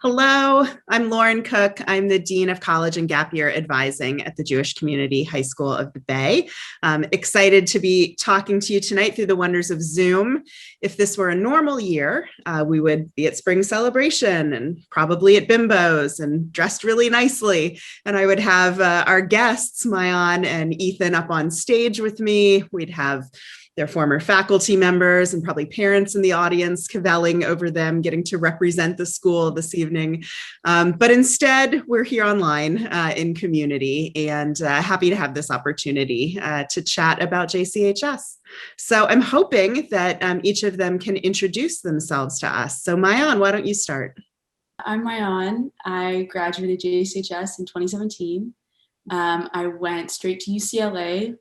Hello, I'm Lauren Cook. I'm the Dean of College and Gap Year Advising at the Jewish Community High School of the Bay. I'm excited to be talking to you tonight through the wonders of Zoom. If this were a normal year, we would be at spring celebration and probably at bimbos and dressed really nicely. And I would have our guests, Ma'ayan and Ethan, up on stage with me. We'd have their former faculty members and probably parents in the audience cavelling over them, getting to represent the school this evening. But instead, we're here online in community and happy to have this opportunity to chat about JCHS. So I'm hoping that each of them can introduce themselves to us. So Ma'ayan, why don't you start? I'm Ma'ayan. I graduated JCHS in 2017. I went straight to UCLA,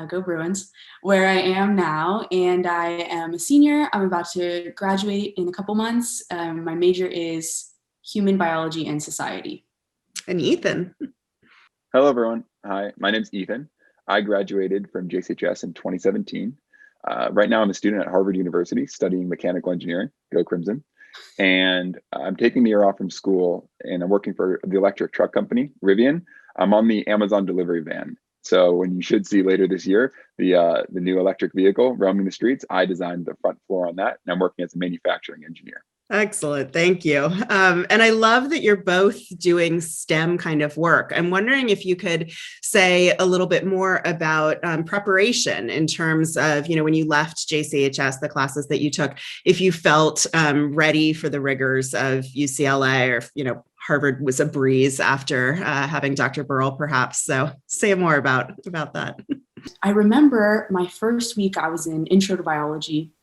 go Bruins, where I am now, and I am a senior. I'm about to graduate in a couple months. My major is human biology and society. And Ethan. Hello, everyone. Hi, my name's Ethan. I graduated from JCHS in 2017. Right now, I'm a student at Harvard University studying mechanical engineering, go Crimson. And I'm taking the year off from school, and I'm working for the electric truck company, Rivian. I'm on the Amazon delivery van. So when you should see later this year, the new electric vehicle roaming the streets, I designed the front floor on that, and I'm working as a manufacturing engineer. Excellent. Thank you. And I love that you're both doing STEM kind of work. I'm wondering if you could say a little bit more about preparation in terms of, when you left JCHS, the classes that you took, if you felt ready for the rigors of UCLA, or if, Harvard was a breeze after having Dr. Burrell, perhaps. So say more about that. I remember my first week I was in intro to biology,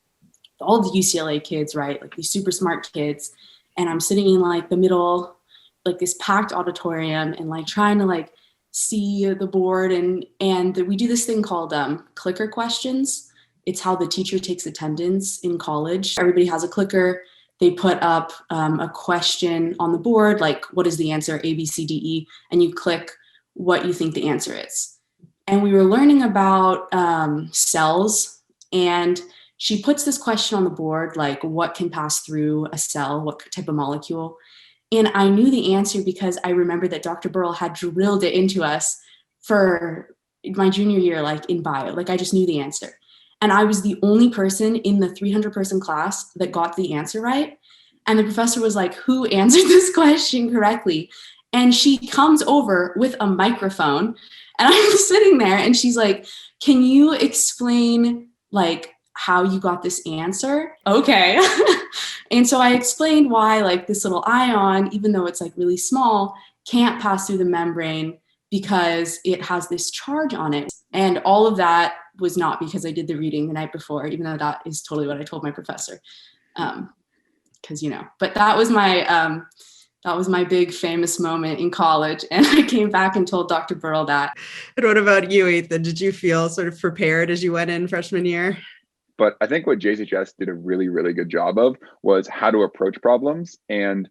all the UCLA kids, right? Like these super smart kids. And I'm sitting in like the middle, like this packed auditorium and like trying to like see the board. And we do this thing called clicker questions. It's how the teacher takes attendance in college. Everybody has a clicker. They put up a question on the board, like what is the answer, A, B, C, D, E, and you click what you think the answer is. And we were learning about cells, and she puts this question on the board, like what can pass through a cell, what type of molecule. And I knew the answer because I remember that Dr. Burrell had drilled it into us for my junior year, like in bio, like I just knew the answer. And I was the only person in the 300-person class that got the answer right. And the professor was like, who answered this question correctly? And she comes over with a microphone, and I'm sitting there and she's like, can you explain like how you got this answer? Okay. And so I explained why like this little ion, even though it's like really small, can't pass through the membrane because it has this charge on it. And all of that was not because I did the reading the night before, even though that is totally what I told my professor. Because, but that was my big famous moment in college. And I came back and told Dr. Burrell that. And what about you, Ethan? Did you feel sort of prepared as you went in freshman year? But I think what JCHS did a really, really good job of was how to approach problems. And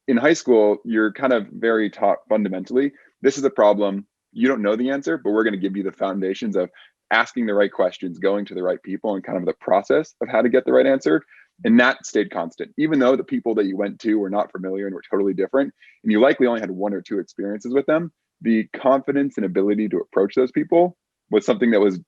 in high school, you're kind of very taught fundamentally, this is a problem. You don't know the answer, but we're going to give you the foundations of asking the right questions, going to the right people, and kind of the process of how to get the right answer. And that stayed constant, even though the people that you went to were not familiar and were totally different, and you likely only had one or two experiences with them. The confidence and ability to approach those people was something that was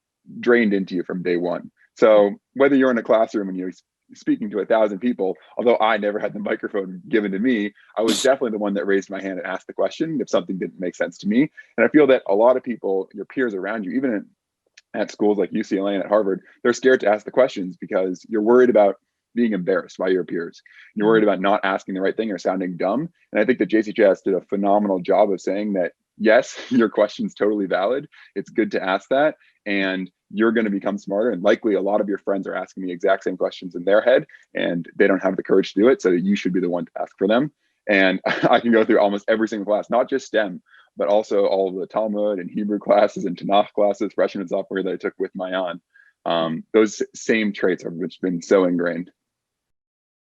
drained into you from day one. So whether you're in a classroom and you're speaking to 1,000 people, although I never had the microphone given to me, I was definitely the one that raised my hand and asked the question if something didn't make sense to me. And I feel that a lot of people, your peers around you, even at schools like UCLA and at Harvard, they're scared to ask the questions because you're worried about being embarrassed by your peers. You're worried about not asking the right thing or sounding dumb. And I think that JCHS did a phenomenal job of saying that, yes, your question's totally valid. It's good to ask that. And you're going to become smarter. And likely a lot of your friends are asking the exact same questions in their head, and they don't have the courage to do it. So you should be the one to ask for them. And I can go through almost every single class, not just STEM, but also all of the Talmud and Hebrew classes and Tanakh classes, freshman and sophomore that I took with Ma'ayan. Those same traits have been so ingrained.